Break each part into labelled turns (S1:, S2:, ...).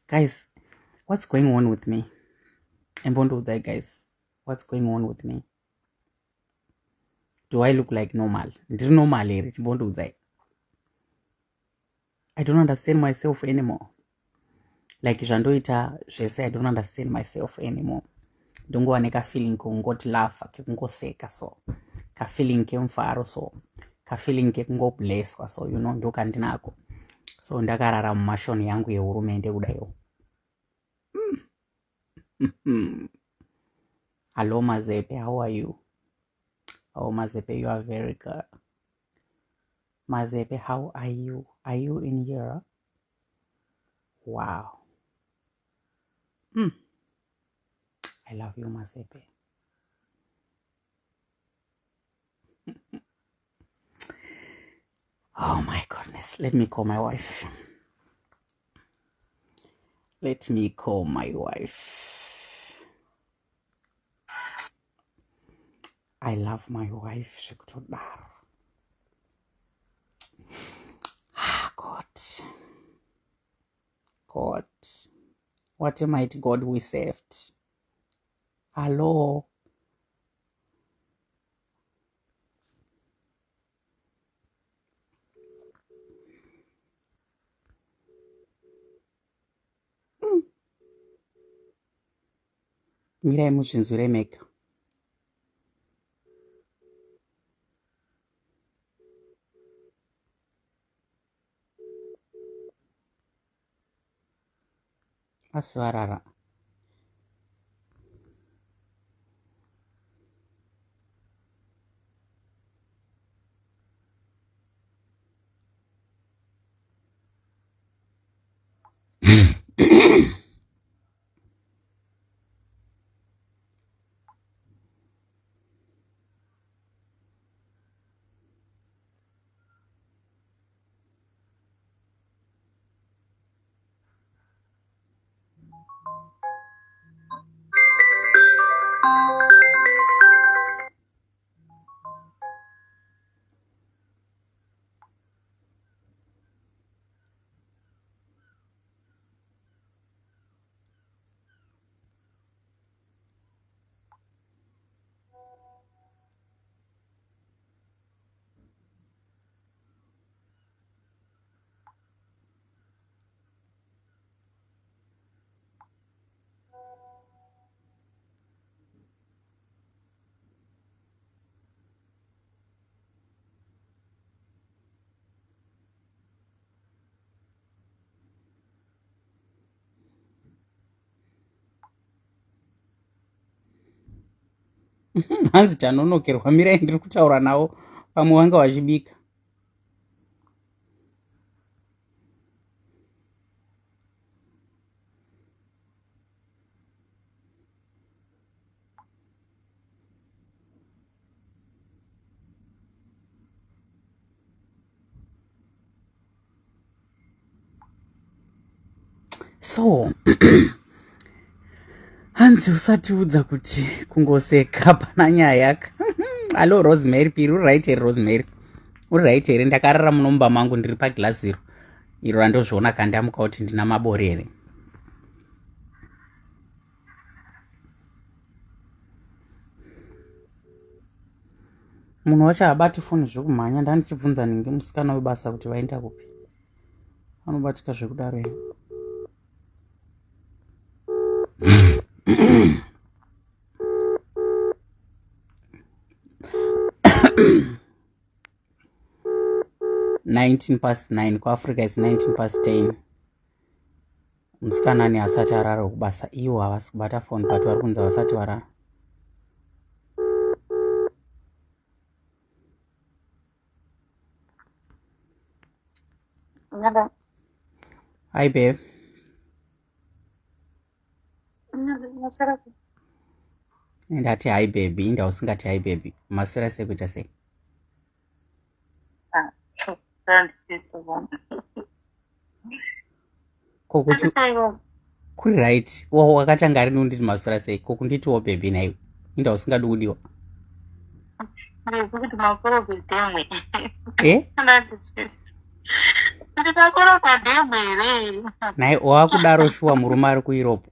S1: Guys, what's going on with me? Embondodzai, guys, what's going on with me? Do I look like normal? Ndiri normal here, Embondodzai. I don't understand myself anymore. Like zvandoita zvese, I don't understand myself anymore. Ndongova nekafeeling kungoti lafa kekungoseka so. Kafeeling kemufaro so. Kafeeling kekungoblesswa so, you know, ndokandinako. So ndakarara mumashoni yangu yehurumende kudaiwo. Hello Mazepe, how are you? Oh Mazepe, you are very good. Mazepe, how are you? Are you in here? Wow. I love you, Mazepe. Oh my goodness. Let me call my wife. Let me call my wife. I love my wife. God. God. What a mighty God we saved. Hello. Mirai muzvinzure mega. Aswarara. Hanzi chanonokerwa, mirai ndiri kutaura nawo pamwe wanga wachibika. So hanzi usatiudza kuti kungoseka pana nyaya. Hello Rosemary Piri, uri right here Rosemary? Uri right here? Ndakarara munomba mangu ndiri paglass iro randozviona kandamuka kuti ndina mabore here. Munhu wacho habati foni zvekumhanya. Ndandichibvunza ninge musikana webasa kuti vaenda kupi. Anobatika zvekudaro here. (9:19) kuAfrica is 10:19. Musikana ni asati arara kubasa. Iwo havasi kubata foni but vari kunzi vasati varara. Hi babe. Ndati hi baby, inda usingati hi baby. Masura sekuita sei? Kokuti kuri right. Wakatanga ari nunditi masura sei? Kokunditiwo baby naiwe. Inda usingadi kudiwa. Eh?
S2: ndikakora padhembe here.
S1: Naye wakudaro shuwa murume ari kueurope.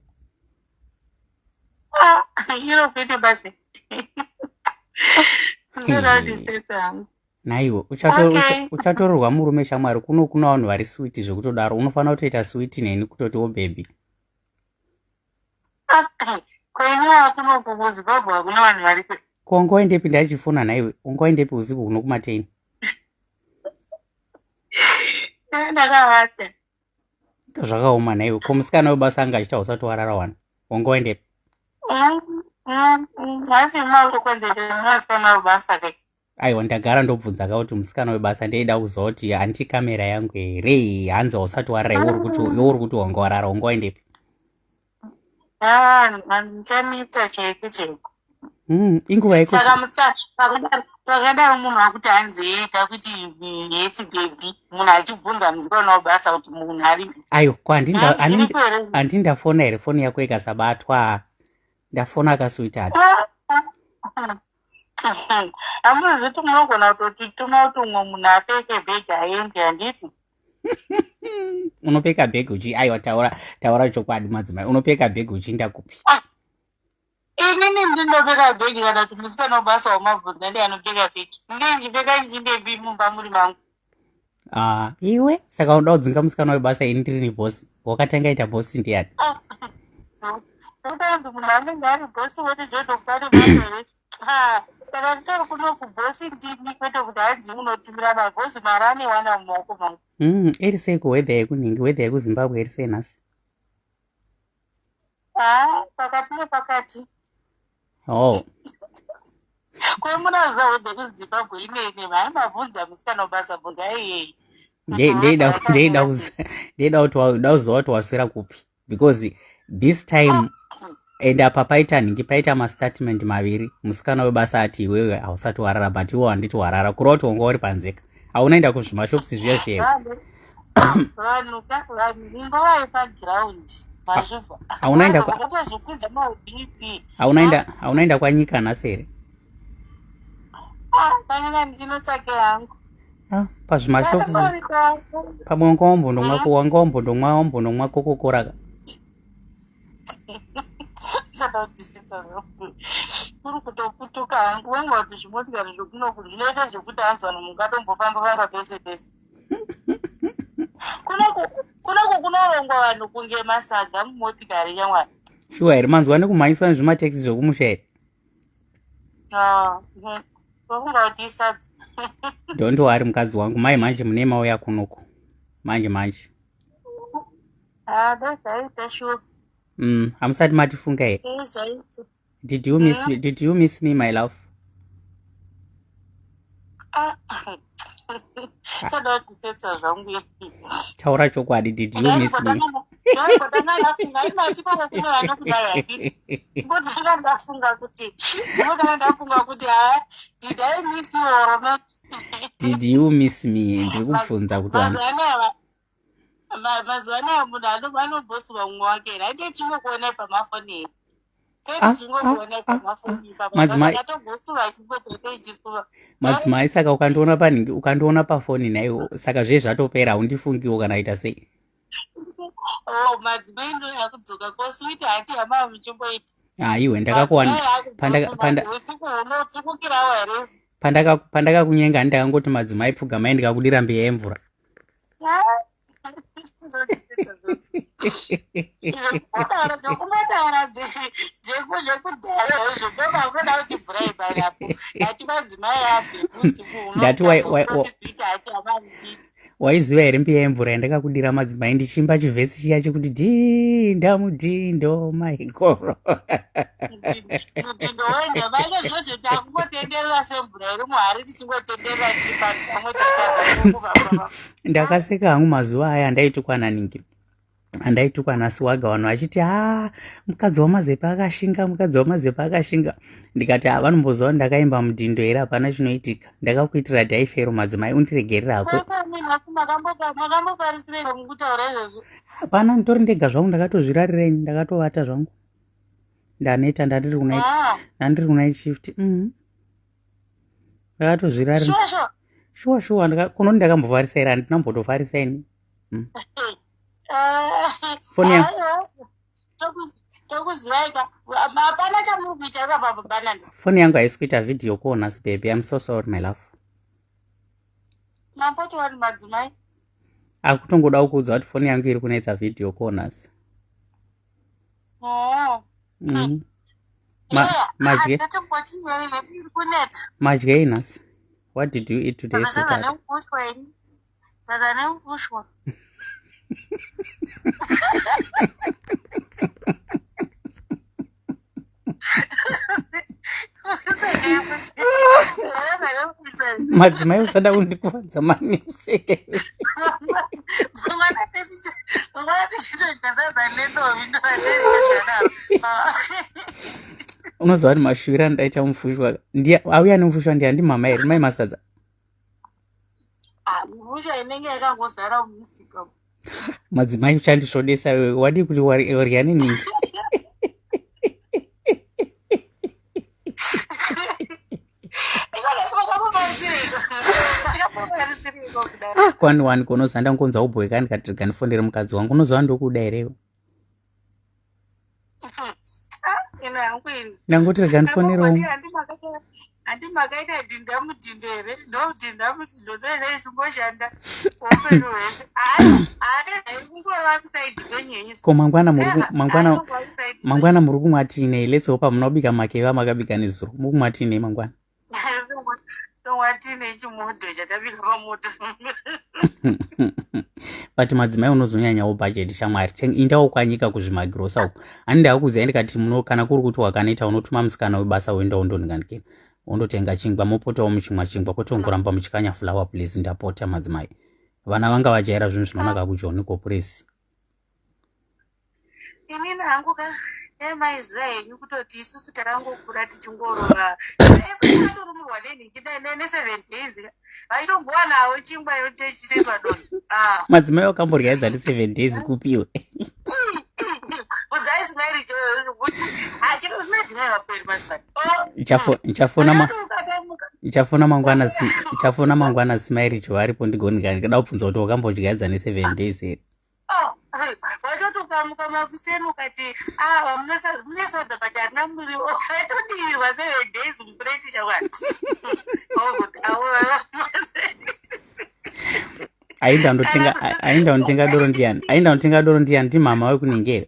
S2: Europe ite basi.
S1: Naiwe uchatororwa murume shamwari, kuno kuna vanhu vari switi zvekutodaro, unofanira kutoita switi neni kutotiwo bebi. Ko ungoendepi ndachifona naiwe, ungoendepi usiku kuno kumateni?
S2: Ndakavata.
S1: Zvakaoma naiwe, ko musikana webasa anga achiita usati warara wana, ungoendepi?
S2: Hasi mauro kwanzete musikana webasa kai.
S1: Aiwa, ndagara ndobvunza kuti musikana webasa ndeida kuziva kuti handi kamera yangu here, hanzi usati warara iwe uri kuti wanga warara, ungoendepi?
S2: Nchanitsa cheko cheko.
S1: Inguva iko.
S2: Saka pakadaro munhu akuti hanzi eita kuti yesi baby, munhu achibvunza musikana webasa kuti munhu ari.
S1: Ayo, ko handi ndafona here, foni yako ikasabatwa. Ndafona akasweetheart.
S2: Hamuzi kuti munogona kutotituma kuti umwe munhu apfeke bhegi aende, handisi?
S1: Unopfeka bhegi uchi, aiwa taura chokwadi madzimai, unopfeka bhegi uchienda kupi?
S2: Inini ndinopfeka bhegi kana kuti musikana webasa wamabvunza ndiye anopfeka bhegi. Ndinchipfeka nchinde mumba muri mangu.
S1: Iwe saka unoda kudzinga musikana webasa ini ndiri bhosi. Wakatanga ita bhosi ndiani?
S2: Kuti munhu anenge ari bhosi woti dhodhokutari mazere. Saka nditori kuno kubhosi ndini kwete kuti hanzi unotumira mabhosi mari anewana mumaoko mangu.
S1: Iri sei kuwedha yekuningi, wedha yekuzimbabwe iri sei nhasi?
S2: Pakati nepakati. Kwemunaziva wedha yekuzimbabwe inene maimabvunza musikana webasa bvunza iyeye.
S1: Ndeida kuziva kuti waswera kupi, because this time and apa paita nhingi paita mastatement maviri, musikana webasa ati iwewe hausati warara, but iwo handiti warara, kurova kuti wanga uri panzeka, haunaenda kuzvimashopisi zviya zviyewe.
S2: Vanhu imba vaipagiraundi mazvizwa.
S1: Haunaenda kwanyika nhasi here?
S2: Kwanyika ndinotsvake hangu.
S1: Pazvimashopisi pamwe wangawambondomwa kokokoraka.
S2: Kuri kutoputuka hangu wenga kuti zvimotikari zvokunoku zvinoita zvokuti hanzi vanhu mungatombofamba vanga pese pese. Kunoku kunorongwa vanhu kunge masaga mumotikari yamwari.
S1: Shuwa here, manzwa nekumhanyiswa nezvimateksi zvokumusha here?
S2: Vokunga kuti isadza.
S1: Don't worry mukadzi wangu, mai manje mune mauya kunoku manje.
S2: Zvaita shuwa.
S1: Hamusati matifunga here? Did you miss me, my love? Taura chokwadi, did you miss me? Did you miss me? Ndiri kubvunza kuti
S2: mazuva anaya munhu anobhosi vamwe wake raite chingokuona pamafoni.
S1: Madzimai saka ukandiona pafoni naiwo, saka zvezvatopera, haundifungiwo kana ita sei?
S2: Madzimai ndoya kudzoka koswiti hati hama muchimboita.
S1: Iwe ndakakuwana pandakakunyenga ndakangoti madzimai pfugamai ndikakudira mbeya yemvura. Waiziva here mbeya yemvura yandakakudira madzimai ndichimba chivhesi chiya chekuti dhinda mudhindo maikoro. Ndakaseka hangu mazuva aya andaitukwa nasiwaga vanhu vachiti mukadzi wamazepa akashinga, ndikati vanomboziva kuti ndakaimba mudhindo here, hapana chinoitika, ndakakuitira dhaifero madzimai, undiregerera hako. Hapana, nditori ndega zvangu, ndakatozvirarira ini, ndakatovata zvangu, ndaneta, ndandiri kunight shift. Ndakatozvirarira shuwa kunoni ndakambofarisa here, handina mbotofarisa ini. Foni yangu.
S2: Tokuzivaika hapana chamuri kuita ipapo banana.
S1: Foni yangu haisi kuita video corners baby. I'm so sorry my love.
S2: Mapoto wari madzimai.
S1: Akutongoda kuudza kuti foni yangu iri kunoita video corners. Madye inas. What did you eat today, sweetheart? Madzimai usada kundikuvadza mani useke. Unoziva kuti mashuviro andaita mufushwa auya nemufushwa ndi mama here mai masadza.
S2: Mufushwa inenge yakangozara mumusika.
S1: Madzimai uchandisvodesa wewe wadi kuti warya neningi. Kwani wani kunozanda nkonza ubhoyeka ndikatirika ndifondere mukadzi wangu unoziva ndokuda herewo. Nangotirika ndifonerewo.
S2: Handimakaita dhinda mudhindo here ndodhinda mudhindo ndoene zvimboshanda upenyu hwese haikungova kusaidhi kwenyenyu.
S1: Ko mangwana muri kumwa tiinei letsewo pamunobika makeva makabika nezuro muri kumwa tiinei mangwana.
S2: Tomwatine chimodho chatabika pamoto.
S1: But madzimai unozonyanyawo bhajeti shamwari indawo kwanyika kuzvimagirosa uko handida kuziva ndikati kana kuri kuti wakanoita unotuma musikana webasa wenda undondinganikira undotenga chingwa mopotawo muchimwa chingwa kwete ungoramba muchikanya fulawa please ndapota madzimai vana vanga vajaira zvinhu zvinonaka kujoni kopuresi.
S2: Inini hangu emaiziva henyu kutoti isusu takangokura tichingorova torimuwa ne7 days vaitombowanawo chingwa yochechiteswa doni.
S1: Madzimai wakamborya edza ndi7 days kupiwe.
S2: Udzaisimai kuti chiro zvinadzimai vaperi masipani.
S1: Ichafona mangwana simairi cho aripo ndigoni kada kubvunza kuti wakambodya edza ne7 days here.
S2: Watotokamuka makuseni ukati munesadza pati harina muriwo waitodirwa 7 days mupureti chakwadi.
S1: Ainda doro ndiani ndi mama wekunengera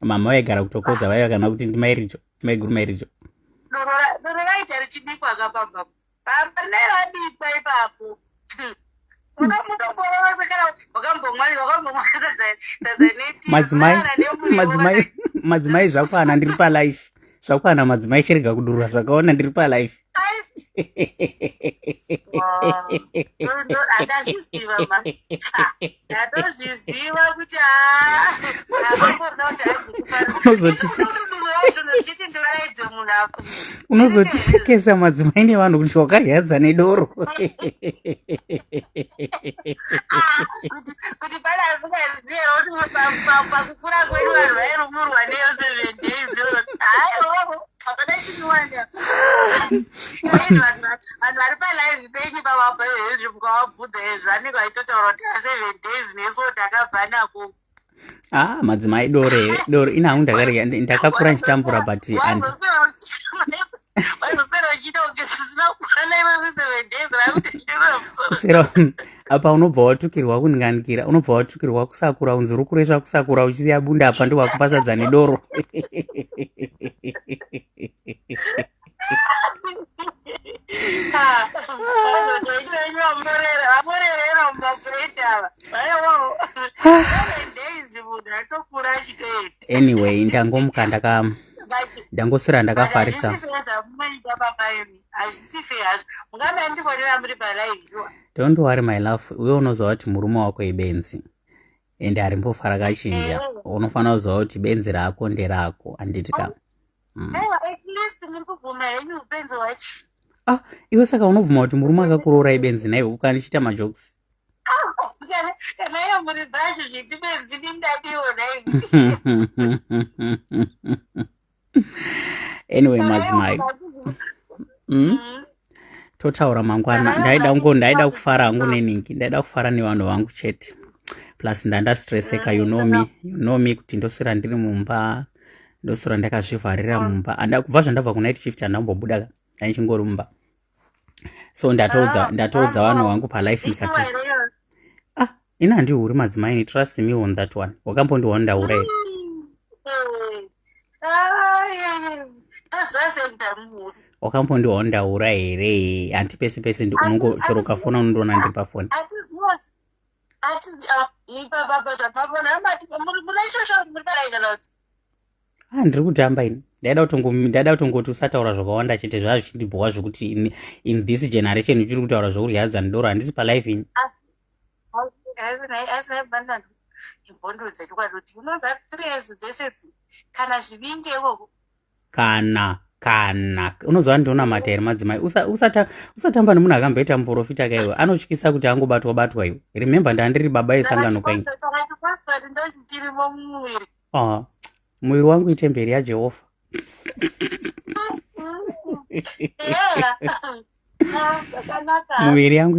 S1: mama waigara kutokoza vaiva kana kuti ndi mairicho maiguru mairicho.
S2: Doro raita richibikwa akapamba parinarabikwa ipapo
S1: madzimai zvakwana ndiri palife zvakwana madzimai chirega kudurura zvakaona ndiri palife.
S2: Ndazviziva kuti
S1: unozotisekesa madzimai nevanhu kuti wakaryadza nedoro.
S2: Kuti pane asingaziva kuti pakukura kwedu vanhu vairumurwa neyo 7 days. Hapana chinowana vanhu vari palive penyu pavabvaezvi mukavabvudza ezvi vanenge vaitotaura kuti 7 days nesu takabva nako.
S1: Madzimai doro ina hangu ndakarya ndakakura nchitambura but
S2: wazosera uchiita kuti zvisina kukwana iwe 7 days
S1: kusera apa unobva watukirwa kuninganikira unobva watukirwa kusakura unzuri kuresva kusakura uchisiya bunda apa ndiwakupasadza nedoro. Anyway ndangomuka ndangosira ndakafarisa. Don't worry my love, wewe unoziva kuti murume wako ibenzi ende harimbofara kachinja unofanira kuziva kuti benzi rako nderako handiti ka. Iwe saka unobvuma kuti murume akakuroora ibenzi naiwe ukanichita majokes. Anyway madzimai totaura mangwana ndaida kufara hangu neningi ndaida kufara nevanhu vangu chete plus ndandastresseka, you know me kuti ndoswera ndiri mumba, ndoswera ndakazvivharira mumba. Kubva zvandabva ku-night shift handambobuda aichingori mumba. So ndatoudza vanhu vangu palife ndikati ina handihuri madzimai, trust me on that one. Wakambondiona ndaura here? Wakambondiona ndaura here? Hanti pese pese unongochoroka fona unondoona ndiri pafoni. Ndiri kutamba ini. Ndaida kutongoti usataura zvakawanda chete zvazvichindibhuwa zvokuti in this generation uchiri kutaura zvokuti hadza ndoro handisi palife ini. Kana unoziva ndiona mata here madzimai. Usatamba nemunhu akamboita muprofita kaiwe, anotyisa kuti angobatwa iwe. Remember ndandiri baba esangano kaini. Muviri wangu itemberi yaJehovha. Muviri yangu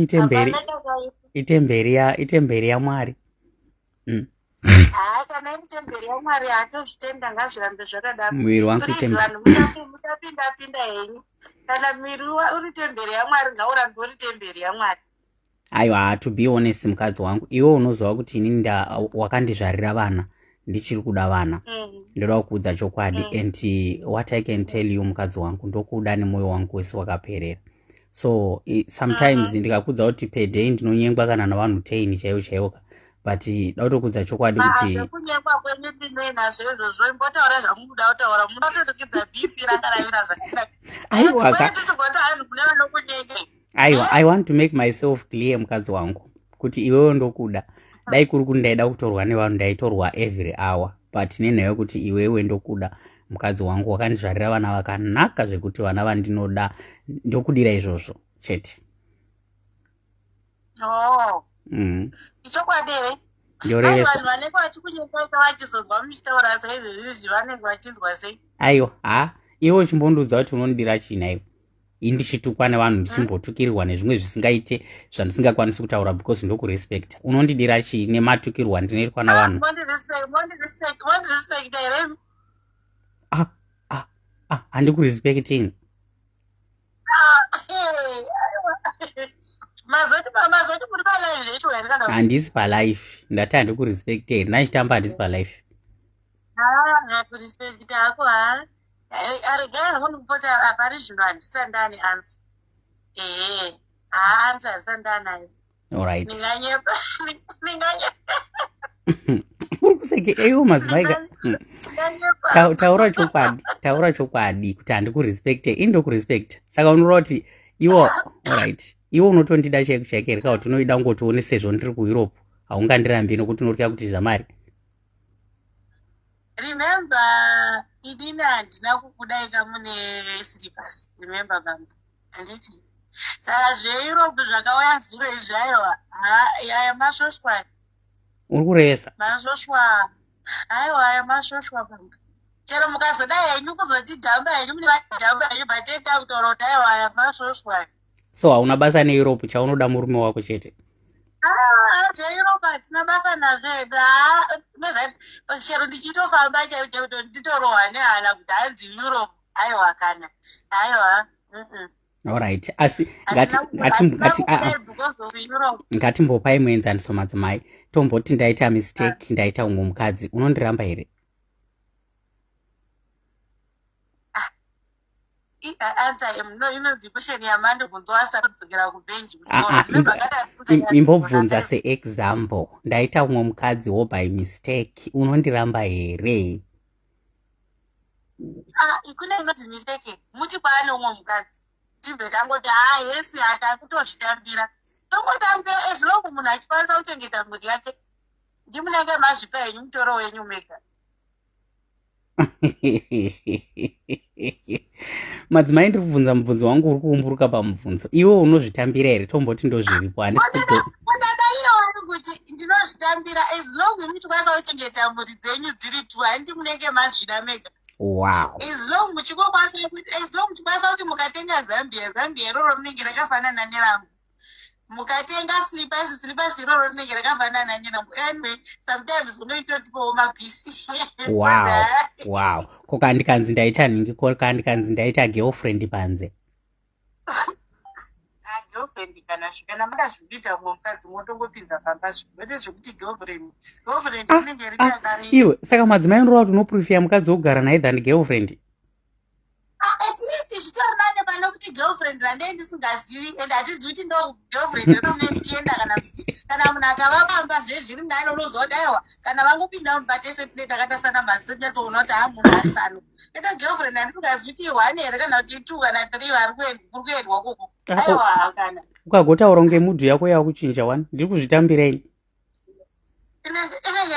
S1: itemberi yaMwari.
S2: Kana itemberi yaMwari atozvitenda ngazvirambe zvakadaro.
S1: Muviri wangu itemberi.
S2: Musapinda henyu. Kana muviri uri temberi yaMwari ngaurambe uri temberi yaMwari.
S1: Aiwa, to be honest mukadzi wangu, iwe unoziva kuti inini wakandizvarira vana, ndichiri kuda vana. Ndoda kuudza chokwadi, and what I can tell you mukadzi wangu, ndokuda nemoyo wangu wese wakaperera. So sometimes ndikakuudza kuti per day ndinonyengwa kana navanhu 10 chaivo, but ndakutokudza chokwadi kuti
S2: zvekunyengwa kwenyu ndinoinazvo izvozvo, imbotaura zvamunoda kutaura, munototokidza BP rangaravira zvakanaka.
S1: Aiwa
S2: tichigota hanhu kune vanokunyengei.
S1: Aiwa, I want to make myself clear mukadzi wangu kuti iwewe ndokuda. Dai kuri kuti ndaida kutorwa nevanhu ndaitorwa every hour, but nenhau kuti iwewe ndokuda mukadzi wangu, wakandizvarira vana vakanaka zvekuti vana vandinoda, ndokudira izvozvo chete.
S2: Ichokwadi here.
S1: Ndorevesa.
S2: Vanhu vanenge vachikunyengeka vachizonzwa muchitaura saizvizvi vanenge vachinzwa sei?
S1: Aiwa, iwe uchimbondiudza kuti unondidira china iwe. Indichitukwa nevanhu ndichimbotukirirwa nezvimwe zvisingaite zvandisingakwanisi kutaura because ndokurespecta. Unondidira chii nematukirwa ndinoitwa navanhu?
S2: Mondirespecta here.
S1: Handikurespectini.
S2: Mazoti muri palife zveitwa here kana?
S1: Handisi palife. Ndati handikurespecta here. Ndachitamba handisi palife.
S2: Kurespecta hako aregai munhu kupota apari zvino handisandani ansi. Ansi handisandanayo.
S1: Alright.
S2: Ninganyepa.
S1: Uri kuseke eyo madzimai. Taura chokwadi kuti handikurespecta, indokurespecta. Saka unoreva kuti iwo alright. Iwo unotondida chaiko here kuti unoida kungotione sezvo ndiri kuEurope. Haungandirambi nokuti unorya kutiza mari.
S2: Remember, idini handina kukudaika mune slippers. Remember bamba. Handiti. Saka zveEurope zvakauya zuro izvi aiwa. Aya masvoshwa.
S1: Uri kurevesa?
S2: Masvoshwa. Aiwa aya masvoshwa bamba. Chero mukazodai henyu kuzoti dhamba henyu mune dhamba henyu batenda kutaura kuti aiwa aya masvoshwa.
S1: So hauna basa neEurope, chaunoda murume wako chete?
S2: zveEurope hatina basa nazvo hedu. Chero ndichitofamba chaicho nditorohwa nehana kuti hanzi Europe. Aiwa kana. Aiwa.
S1: Alright, asi ngatimbopai muenzaniso madzimai. Tomboti ndaita mistake, ndaita umwe mukadzi, unondiramba here?
S2: Inonzi question yamando bvunzo asati kudzokera kubenchi.
S1: Imbobvunza seexample. Ndaita umwe mukadzi wo by mistake, unondiramba here?
S2: Kune inoti mistake. Muti kwaane umwe mukadzi. Timbe tangoti yesi hatakutozvitambira. Tongotambira as long munhu achikwanisa kuchengeta mhuri yake. Ndimunenge mazvipa henyu mutoro wenyu mega.
S1: Madzimai ndiri kubvunza mubvunzo wangu uri kuumburuka pamubvunzo. Iwe unozvitambira here? Tomboti ndozviripo.
S2: Ndadairowo kuti ndinozvitambira as long muchikwanisa kuchengeta mhuri dzenyu dziri 2 handi munenge mazvida mega.
S1: Wow.
S2: As long muchikwanisa kuti mukatenga Zambia iroro munenge rakafanana nerangu. mukatenga slippers iroro rinenge rakafanana nyina anyway sometimes unoitotipawo mapisi.
S1: Wow. Koka ndikanzi ndaita nhingi, koka ndikanzi ndaita girlfriend panze.
S2: Girlfriend kana muda zvikuita mumwe mukadzi motongopinza pamba zvinoite zvekuti girlfriend rinenge richadare.
S1: Iwe saka madzimai ndorova kuti unoprefera mukadzi wogara naye than girlfriend.
S2: At least zvitorine pane kuti girlfriend randei ndisingazivi and hatizivi kuti ndo girlfriend rinonge ndichienda kana kuti kana munhu akavapamba zvezviri nani unoziva kuti aiwa kana vangopinda mubatese tine takatasana mazito nyatsoona kuti munhu ari pano. Ita girlfriend handisingazivi kuti 1 here kana kuti 2 kana 3 vari kuendwa koko. Aiwa kana
S1: ukagotaura kunge mudhu yako yakuchinja wani ndiri kuzvitambirei
S2: inenge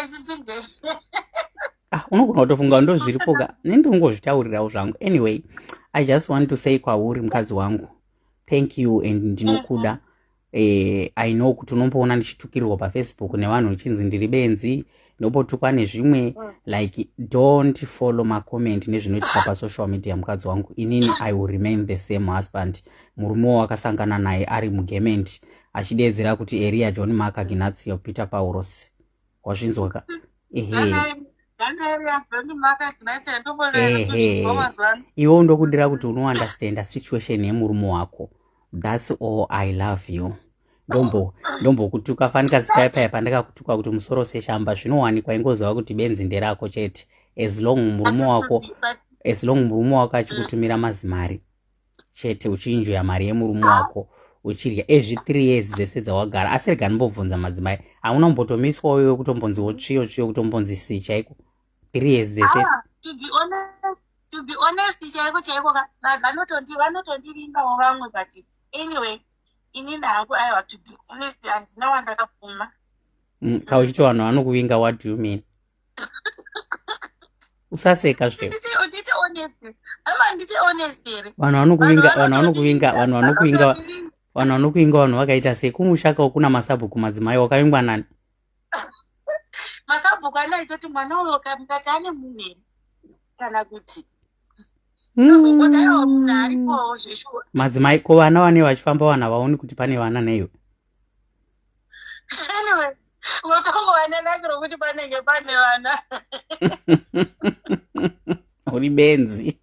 S2: chichinje.
S1: Unogona kutofunga ndo zviripoka nendingozvitaurirawo zvangu. Anyway, I just want to say kwauri mukadzi wangu thank you and ndinokuda. I know kuti unomboona ndichitukirirwa paFacebook nevanhu uchinzi ndiri benzi ndopotukwa nezvimwe like don't follow my comment nezvinoitika pasocial media mukadzi wangu. Inini I will remain the same husband. Murume wakasangana naye ari mugement achidedzera kuti Eria John Mark Ignazio Peter Paulos wazvinzwaka. Iwo ndokudira kuti unounderstand situation yemurume wako. That's all. I love you. Ndombo kuti ukafanika Skype pandakakutuka kuti musoro seshamba zvinowanikwa ingozova kuti benzi nderako chete as long murume wako achikutumira mazimari chete uchinjoya mari yemurume wako uchirya ezvi 3 years dzese dzawagara. Asi rega ndimbobvunza madzimai, hauna kumbotomiswa wewe kutombonziwo tsviyo kutombonzi si chaiko 3 years dzese?
S2: To be honest chaiko vanotondiringawo vamwe but anyway inini hangu aiwa to be honest handina wandakapfuma.
S1: Kauchiti vanhu vanokuvinga, what do you mean? Usaseka zve.
S2: Nditi honest. Ama nditi honest here.
S1: Vanhu vanokuvinga vanhu vakaita sei? Kumushaka kuna masabhuku madzimai wakavingwa nani?
S2: Masabhuku anoitoti mwana uyo mukati ane munhu kana kuti madzimai
S1: ko vana vane vachifamba vana vaoni kuti pane vana neyo.
S2: Anyway, unotongowanenakiro kuti panenge pane vana.
S1: Uri benzi.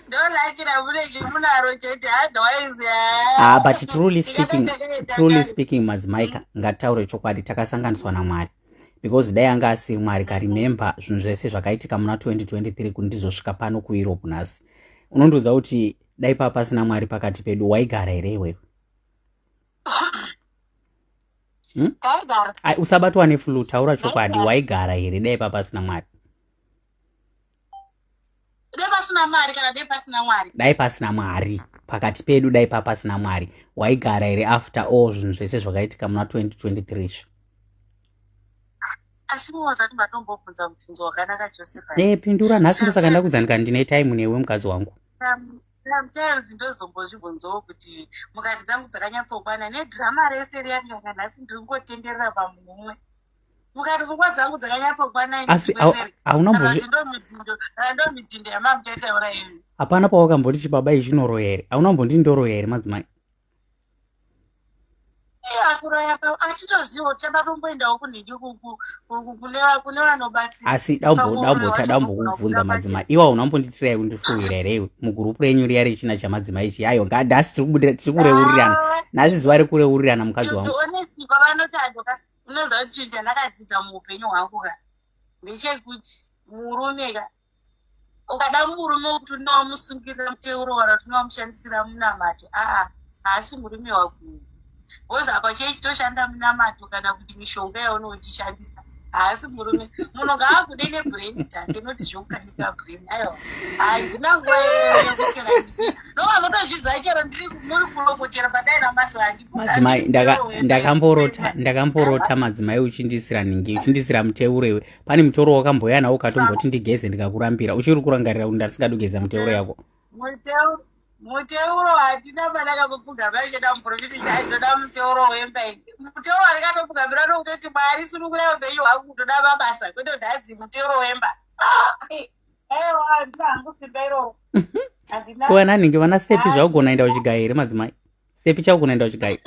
S2: Don't like it. I'm going to munaro chete
S1: but truly speaking madzimai ngataure chokwadi takasanganiswa naMwari. Because dai anga asiri Mwari remember zvinhu zvese zvakaitika muna 2023 kuti ndizosvika pano kuEurope nhasi. Unondoudza kuti dai pasina Mwari pakati pedu waigara here iwewe? Usabatwa neflu, taura chokwadi, waigara here dai pasina Mwari?
S2: Dai pasina Mwari kana dai pasina Mwari?
S1: Dai pasina Mwari pakati pedu, dai pasina Mwari waigara here after all zvinhu zvese zvakaitika muna 2023?
S2: Asi muwazati matombobvunza mubvunzo wakanaka Joseph.
S1: Pindura nhasi ndosaka ndakuzanika ndine time newe mukadzi wangu.
S2: Sometimes ndozombozvibvunzawo kuti mukati dzangu dzakanyatsokwana nedhirama rese riyanga nhasi ndingotenderera pamunhu umwe. Mukati pfungwa dzangu dzakanyatsokwana
S1: asi
S2: ndo midhindo yamamuchaitaura imi.
S1: Hapana pawakamboti chibaba ichinoro here? Hauna kumboti ndoro here madzimai?
S2: Akuroya achitoziva tabatomboendawo kunhingi kune vanobatsira.
S1: Asi dambokubvunza madzimai, iwa unambonditirai kundifuhira here iwe mugurupu renyu riya rechina chamadzimai ichi? Ayo ngadhasi tiri kureurirana nhasi zuva rekureurirana mukadzi wangu.
S2: Honestly kwavanoti adoka unoziva kuti chinhu chandakadzidza muupenyu hwangu ka ndechekuti murume ka ukada murume kuti unowamusungirira muteuro kana kuti unowamushandisira munamato haasi murume waku. Woza pachechi toshanda munamato kana kuti mishonga yaunochishandisa haasi murume. Munhu ngaakude nebrain take noti zvokukanika brain. Aiwa handina nguva yekuswera ndichi novamotozviziva chero ndiri muri kurongotera padai namazuva
S1: madzimai. Ndakamborota madzimai uchindisira nhingi, uchindisira muteuro iwe. Pane mutoro wakamboya nawo ukatomboti ndigeze ndikakurambira uchiri kurangarira kuti ndatisingadi kugeza muteuro yako.
S2: Muteuro hatina panakambopfugamira cheda muprofiti chaitoda muteuro wemba. Muteuro waringatopfugamira nokutoti Mwari sunungura upenyu hwangu kutoda mabasa kwete kuti hadzi muteuro wemba. Aiwa ndina hangu simba iroro.
S1: kuwana ninge vana stepi zvakugona enda kuchigayi here madzimai stepi chakugona enda kuchigayi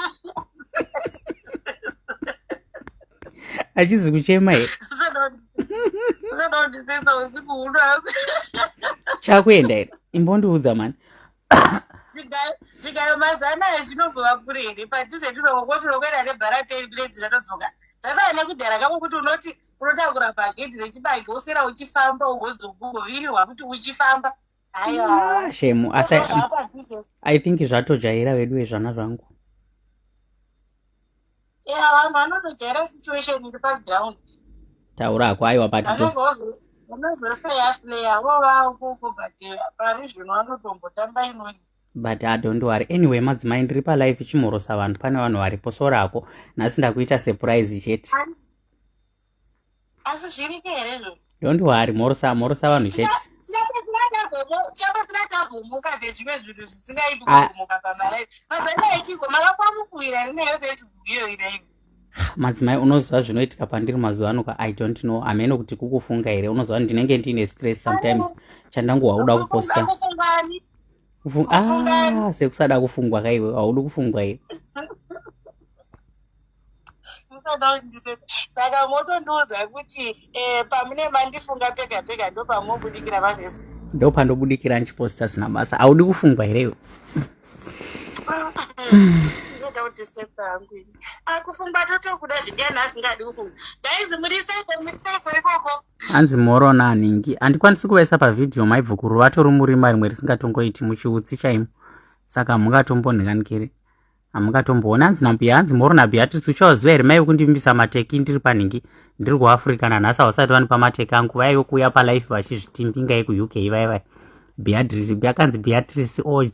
S1: achizi kuchema here chakuenda here imbondiudza mani
S2: chigayo mazana ezvinobva kure here padhize ndizokoti unokwenda nebharateiledzi ratodzoka sasa nekudhara kako kuti unoti unotakura pagedhi rechibage usera uchifamba ugozogugovirirwa kuti uchifamba aiwa
S1: shemu asi I think zvatojaira vedu vezvana zvangu
S2: vanhu vanotojaira situation iri paground
S1: taura ako aiwa patito
S2: vanozosleya vovakoko but pari zvino vanotombotamba inoi
S1: but don't worry anyway madzimai ndiri palife chimhorosa vanhu pane vanhu varipo sorako nhasi ndakuita surprise chete
S2: asi zvirike here zvo
S1: don't worry mhorosa vanhu chete
S2: chapasinatabhomuka nezvimwe zvinhu zvisingaiti kubhomuka pamalaife mazana echiko makapamukuira rinayo Facebook iyo inaivo
S1: madzimai unoziva zvinoitika pandiri mazuva ano I don't know amene kuti kukufunga here unoziva ndinenge ndiine stress sometimes chandangu hauda kuposta sekusada kufungwa kaiwe haudi kufungwa here
S2: saka motondiudza kuti pamune mandifunga pega pega ndo pamobudikira pafacebook
S1: ndo pandobudikira ndichiposta zina basa haudi kufungwa hereyo
S2: zoda kutisetsa hangu akufungwa totokuda zvidiyani asingadi kufungwa daizi muriseiko ikoko
S1: hanzi moro naningi handikwanisi kuvaisa pavhidhiyo maibvukuru vatori murima rimwe risingatongoiti muchiutsi chaimo saka hamungatombonhikanikire hamungatomboona hanzi nambuya hanzi moro nabeatrice uchawaziva here maive kundimbisa mateki ndiri panhingi ndiri kuafrica nanhasi havasati vani pamateki angu vaive kuuya palife vachizvitimbingai kuuk vaivai beatrice yakanzi beatrice og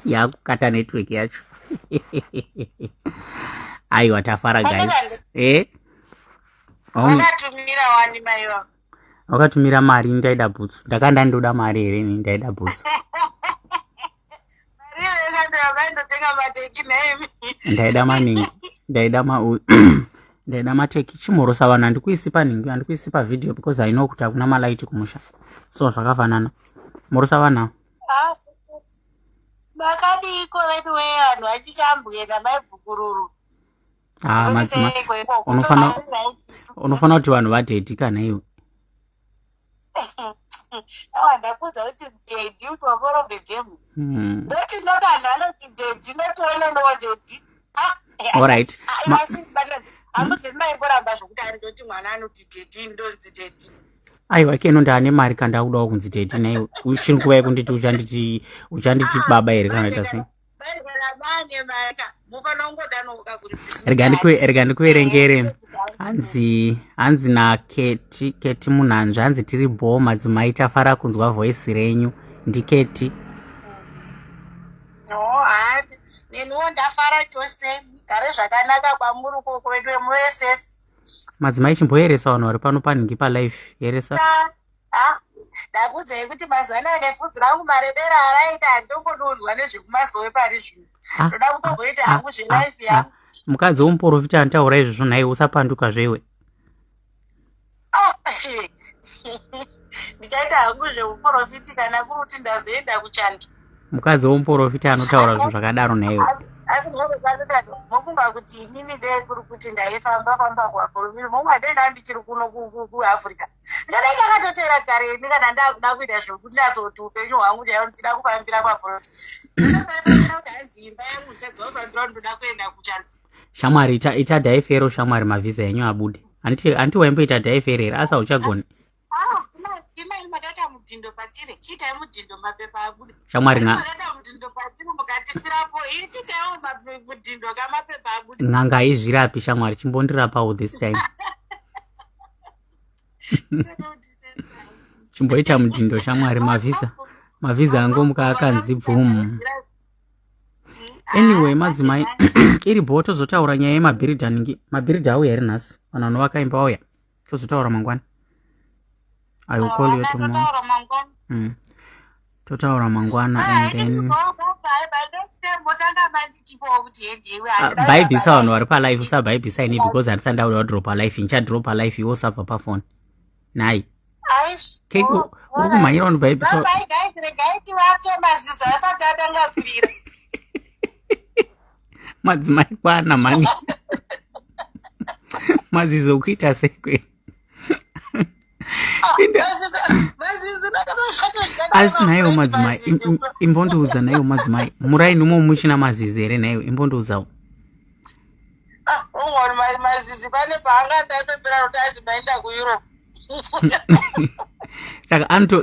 S1: yakukata network yacho aiwa tafara guys
S2: wakatumira wani maiwa
S1: wakatumira mari ndaida bhutsu ndakanda ndoda mari here ini ndaida bhutsu ndaida maningi ndaida mateki chimhorosa vanhu handikuisi panhingi handikuisi pavhidhiyo because I know kuti hakuna malaiti kumusha so zvakafanana mhorosa vanhao
S2: makadiko vedu wevanhu vachishambwena maibvukururu
S1: madzima unofanira kuti vanhu vadhedhi kana iwe
S2: ndakudza kuti dhedhi utwakorobhedhemu ndoti ndokanhu anoti dhedhi notiononowo dhedhi
S1: alright
S2: hamuzi maimboramba zvokuti andoti mwana anoti dhedhi ndonzi dhedhi
S1: aiwa keno ndaane mari kandaudawo kunzi dhedhi naiwe uchiri nguva yekunditi uchanditi baba here kana ita sei rega ndikuverengere hanzi naketi munhanzva hanzi tiri bho madzimai tafara kunzwa voisi renyu ndiketi
S2: neniwo ndafara chose gare zvakanaka kwamuri koko vedu vemuSF
S1: madzimai chimboyeresa vanhu vari pano panhingi palife yeresa
S2: ndakudzai kuti mazana nebvudzi rangu marebera araita handongoduudzwa nezvekumaswe pari zvino ndoda kutomboita hangu zvelife yangu
S1: mukadzi womuprofita anotaura izvozvo nhaye usapanduka zvewe
S2: ndichaita hangu zveuprofiti kana kuri kuti ndazoenda kuchando
S1: mukadzi womuprofita anotaura zvinhu zvakadaro nhayewe
S2: asi mokumba kuti inini dei kuri kuti ndaifamba kuaprofiti momwe ndenda ndichiri kuno kuafrica ndadai ndakatotera kare ini kana ndakuda kuita zvokuti ndazoti upenyu hwangu chaiwo ndichida kufambira kuaprofiti kuti hanzi imba yangu ndichadzofambira ndoda kuenda kuchando
S1: shamwari ita dhaifero shamwari mavhisa yenyu abude anti waimboita dhaifero here asa uchagoni
S2: imai makata mudhindo patiri chiitai mudhindo mapepa abude
S1: shamwari
S2: makata mudhindo patiri mukatifirapo ichitaiwo mudhindo kamapepa abude
S1: n'anga haizvirapi shamwari chimbondirapa this time chimboita mudhindo shamwari mavhisa angomuka akanzi bvumu anyway madzimai iri bho tozotaura nyaya yemabhiridha ningi mabhiridha auya here nhasi vanhu vanovaka imba auya tozotaura mangwana I will call you tomorrow. Totaura mangwana and then baibisa vanhu vari palife usabaibisa ini because handisandauda kudropa life inchadropa life iwo usabva pafoni nai Cake uri kumhanyira unobhaibisa.
S2: Bye guys, regai tivate mazizi asati atanga kurira.
S1: Madzimai kwana mani. Mazizi okuita sekwe. Asi nayo madzimai imbondiudza nayo madzimai murai nomo muchina mazizi here nayo imbondiudzawo.
S2: Mazizi pane paanga ndatopera kuti achimaenda kuEurope.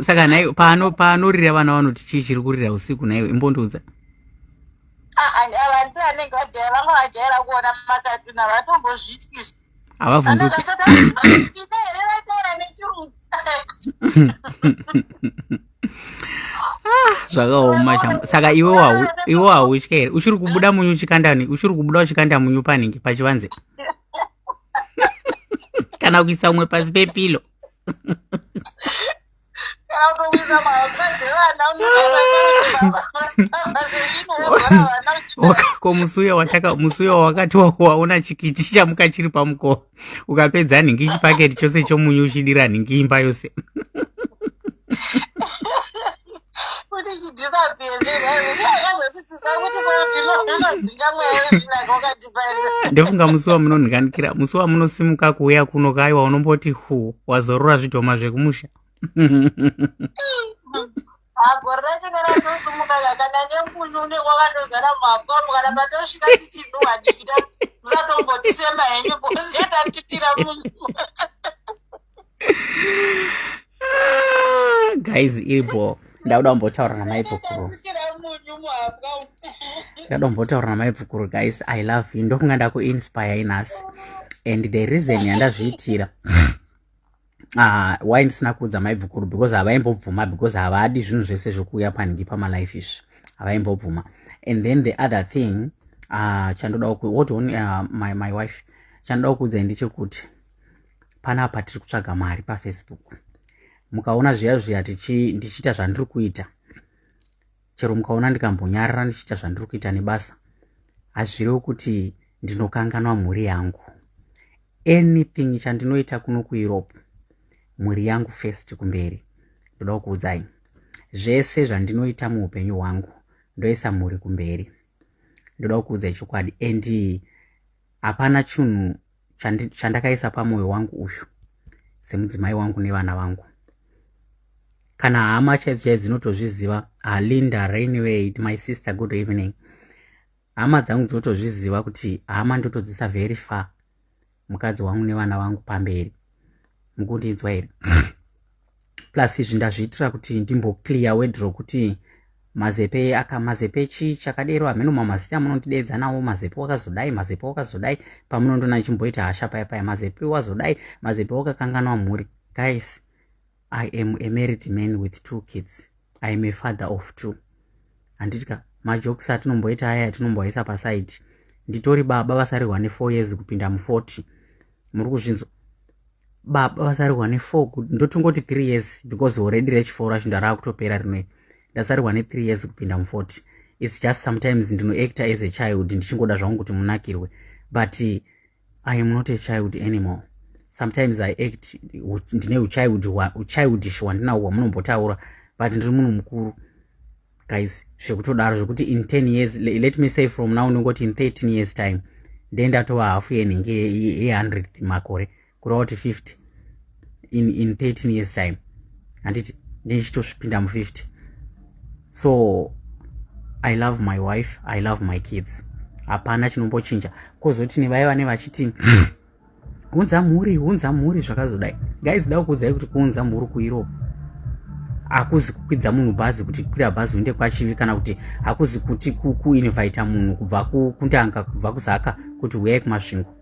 S1: Saka nayo paanorira vana vanoti chii chiri kurira usiku nayo imbondiudza.
S2: Vantu vanenge vajaira vamwe vajaira kuona makatuna vatombozvityisa.
S1: Havavhunduki. Zvakaoma chambo. Saka iwe hautya here? Uchiri kubuda munyu uchikanda uchikanda munyu paningi pachivanze. Kana kuisa umwe pasi pepilo. Musuya wakati waona chikiti chamuka chiri pamukova ukapedza nhingi chipaketi chose chomunyu uchidira nhingi imba yose. Ndofunga musi wamunonhikanikira, musi wamunosimuka kuuya kuno kaiwa unomboti wazorora zvidhoma zvekumusha.
S2: Gore racho neratosumuka yakana nemunyu unenge wakatozara mumakomo kana patosvika tichinuhwa ndikita musatombotisemba henyu boziyatatutira munyu.
S1: Guys, iripo ndauda kumbotaura namaibvukuru. Ndauda kumbotaura namaibvukuru guys, I love you. Ndokunga ndakuinspire inhasi and the reason yandazviitira why ndisina kuudza maibvukuru because havaimbobvuma because havadi zvinhu zvese zvokuuya paningi pamalife izvi havaimbobvuma. And then the other thing chandoda my wife chandoda kuudzai ndechekuti panapa tiri kutsvaga mari paFacebook. Mukaona zviya ndichiita zvandiri kuita, chero mukaona ndikambonyarara ndichiita zvandiri kuita nebasa, hazvirevo kuti ndinokanganwa mhuri yangu. Anything chandinoita kuno kuEurope, mhuri yangu first kumberi. Ndoda kuudzai zvese zvandinoita muupenyu hwangu ndoisa mhuri kumberi. Ndoda kuudzai chokwadi and hapana chinhu chandakaisa pamwoyo wangu uyu semudzimai wangu nevana vangu. Kana hama chaidzo dzinotozviziva, Linda, Rainway, my sister, good evening. Hama dzangu dzinotozviziva kuti hama ndotodzisa very far mukadzi wangu nevana vangu pamberi. Mukundinzwa here? Plus izvi ndazviitira kuti ndimboclear wardrobe kuti mazepe chakadero hameno mamazita munondidedza nawo, mazepe wakazodai pamunondona ndichimboita hasha paya mazepe wazodai, mazepe wakakanganwa mhuri. Guys, I am a married man with 2 kids. I am a father of 2. Anditika majokes atinomboita aya atinomboisa paside. Nditori baba vasarirwa ne4 years kupinda mu40. Muri kuzvinzwa? Baba vasarirwa ne4 ndotongoti 3 years because already reach 4 racho ndara kutopera rinwe. Ndasarirwa ne3 years kupinda mu40. It's just sometimes ndinoacta as a child ndichingoda zvangu kuti munakirwe, but I am not a child anymore. Sometimes I act ndine uchildish wandinawo wamunombotaura, but ndiri munhu mukuru. Guys, zvekutodaro zvekuti in 10 years, let me say from now ndingoti in 13 years time ndendatova hafu yenhingi ye100 makore kureva kuti 50 in 13 years time handiti ndichitosvipinda mu50. So I love my wife, I love my kids. Hapana chinombochinja. Kozoti nevaiva nevachiti unza mhuri zvakazodai. Guys, da kuudzai kuti kuunza mhuri kuEurope hakuzi kukwidza munhu bhazi kuti kwira bhazi uende kwachivi, kana kuti hakuzi kuti kuinvita munhu kubva kundanga kubva kuzaka kuti uyai kumasvingo.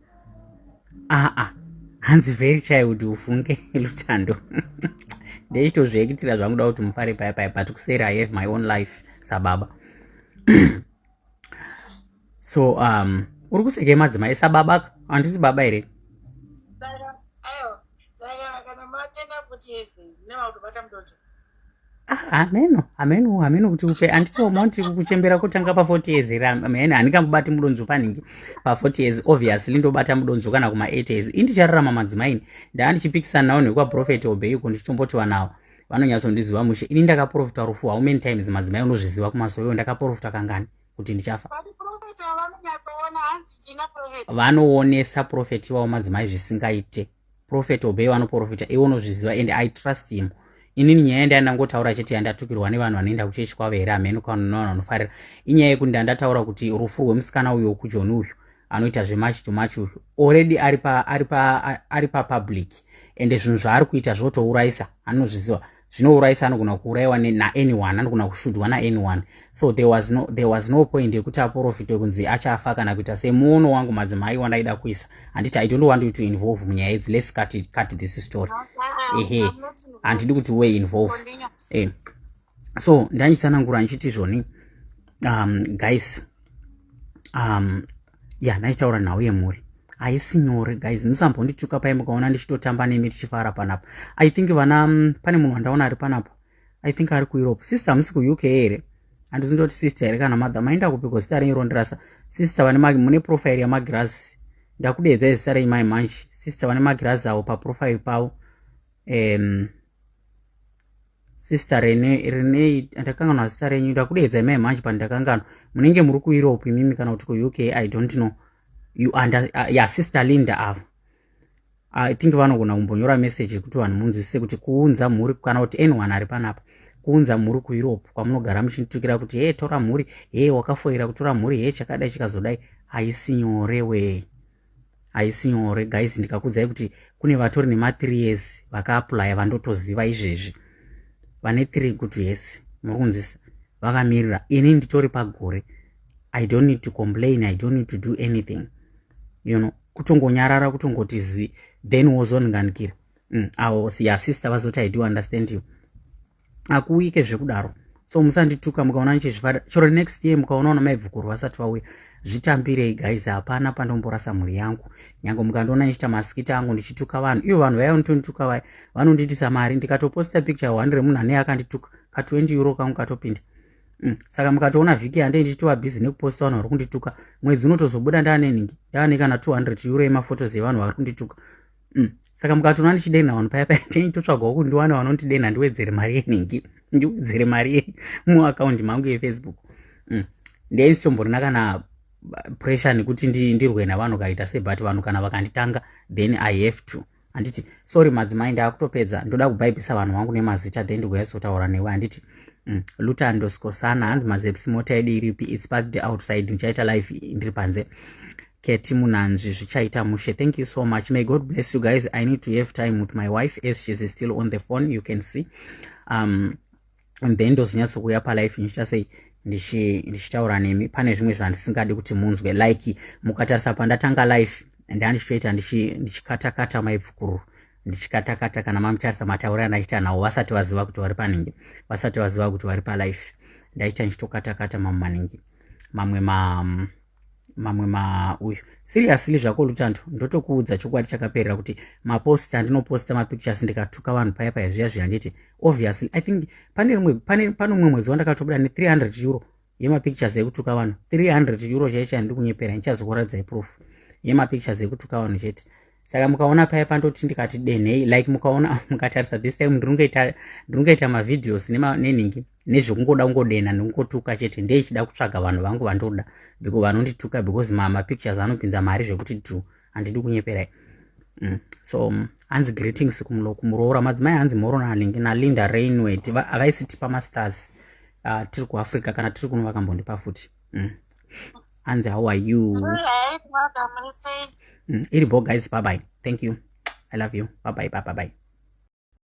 S1: Hanzi very child ufunge lutando. Ndechitozviekitira zvanguda kuti mufare paya but kuseri I have my own life sababa. So uri kuseke madzimai sababa handisi baba here? Ameno kuti upe anditooma kuti kuchembera kutanga pa40 years here. Handingambobati mudonzvo paningi pa40 years. Obviously ndobata mudonzvo kana kuma8 years. Indichararama madzimai ndaa ndichipikisana nawo nekwa Prophet Obeiko ndichitombotiwa nawo. vanonyatsondiziva mushe. Ini ndakaprofita rufu how many times madzimai unozviziva kumasoyo ndakaprofita kangani kuti ndichafa. Vanoonesa profeti wavo madzimai zvisingaite. Prophet obey vanoprofita iwo unozviziva and I trust him. Inini nyaya yandangotaura chete yandatukirwa nevanhu vanoenda kuchechi kwavo here ameno kana vanofarira inyaya yekuti ndandataura kuti rufu rwemusikana uyo kuJoni uyu anoita zvemachi to machi uyu already ari papublic ende zvinhu zvaari kuita zvotourayisa anozviziva zvinourayisa anogona kuurayiwa naanyone anogona kushudwa naanyone. So there was no point yekuti aprofite kunzi achafa kana kuita semuono wangu madzimai wandaida kuisa. Handiti I don't want you to involve munyaya idzi. Let's cut this story. Handidi kuti we involve. So ndachitsanangura nchiti zvoni guys ndaitaura nhau yemhuri haisi nyore guys. Musambondituka pai mukaona ndichitotamba nemi tichifara panapa. I think pane munhu wandaona ari panapa. I think ari kuEurope. Sister musi kuUK here. Handizondoti sister here kana mother. Maenda kupiko zita renyu rondirasa. Sister vane mune profile yamagirazi. Ndakudedza zita renyu mai manchi. Sister vane magirazi avo paprofile pavo. Sister Rene ndakanganwa zita renyu. Ndakudedza mai manchi pandakangano. Munenge muri kuEurope imimi kana kuti kuUK I don't know. You sister Linda ava. I think vanogona kumbonyora message kuti vanhu munzwisise kuti kuunza mhuri kana kuti anyone ari panapa kuunza mhuri kuEurope kwamunogara muchinitukira kuti tora mhuri wakafoira kutora mhuri chakadai chikazodai haisi nyore guys. Ndikakudzai kuti kune vatori nema3 years vakaapply vandotoziva izvezvi vane 3 kuti yes muri kunzwisisa vakamirira. Ini nditori pagore. I don't need to complain. I don't need to do anything. Kutongonyarara kutongoti zi then wozonganikira. Sister vazoti I do understand you. Akuike zvekudaro. So musandituka mukaona nichizvifara. Choro next year mukaona maibvukuru vasati vauya. Zvitambirei guys, hapana pandomborasa mhuri yangu. Nyange mukandoona nichita masikita angu ndichituka vanhu. Iyo vanhu vaya vanondituka vaya. Vanonditisa mari ndikatoposta picture 100 munhu ane akandituka. Ka 20 euro kangu katopinda. Saka mukatoona vhiki yande ndichitova busy nekuposta vanhu vari kundituka. Mwedzi unotozobuda ndaane kana 200 euro yemafotos evanhu vari kundituka. Saka mukatoona ndichidena vanhu paya paya nditotsvagawo kuti ndiwane vanondidena ndiwedzere mari yeningi. Ndiwedzere mari muaccount mangu yeFacebook. Ndeitomborina kana pressure nekuti ndirwe navanhu kaita but vanhu kana vakanditanga then I have to. Handiti sorry madzimai ndakutopedza ndoda kubhaibhisa vanhu vangu nemazita then ndigoyatsotaura newe. Handiti Luta_sana hanzi mazepsi mota yedu iripi it's parked outside ndichaita live ndiri panze. Keti munanzvi zvichaita mushe. Thank you so much. May God bless you guys. I need to have time with my wife as she's still on the phone, you can see. And then ndozonyatsokuya palife ndichasei ndichitaura nemi. Pane zvimwe zvandisingadi kuti munzwe like mukatarisa pandatanga live ndandichitoita ndichikatakata maibvukuru. Ndichikatakata kana mamutarisa mataura andaita nawo vasati vaziva kuti vari paningi. Vasati vaziva kuti vari palife. Ndaita ndichitokatakata maningi. Mamwe uyu seriously zvako Lutando ndotokuudza chokwadi chakaperera kuti mapost andinoposta mapictures ndikatuka vanhu paya paya zviya nditi obviously I think pane umwe mwedzi wandakatobuda ne300 euro yemapictures ekutuka vanhu. 300 euro chaicha ndiri kunyepera ndichazokuradzai proof yemapictures ekutuka vanhu chete. Saka mukaona paya pandoti ndikati denhei like mukaona mukatarisa this time ndingaita mavideos neningi nezvekungoda kungodena nekungotuka chete ndeichida kutsvaga vanhu vangu vandoda because vanondituka because mapictures anopinza mari zvekuti tu handidi kunyeperai. So hanzi greetings kumuroora madzimai hanzi Moro naLinda Rainway avaisiti pamasters tiri kuAfrica kana tiri kuno vakambondipa futi. Hanzi how are you? Iribo guys, bye bye. Thank you. I love you. Bye bye.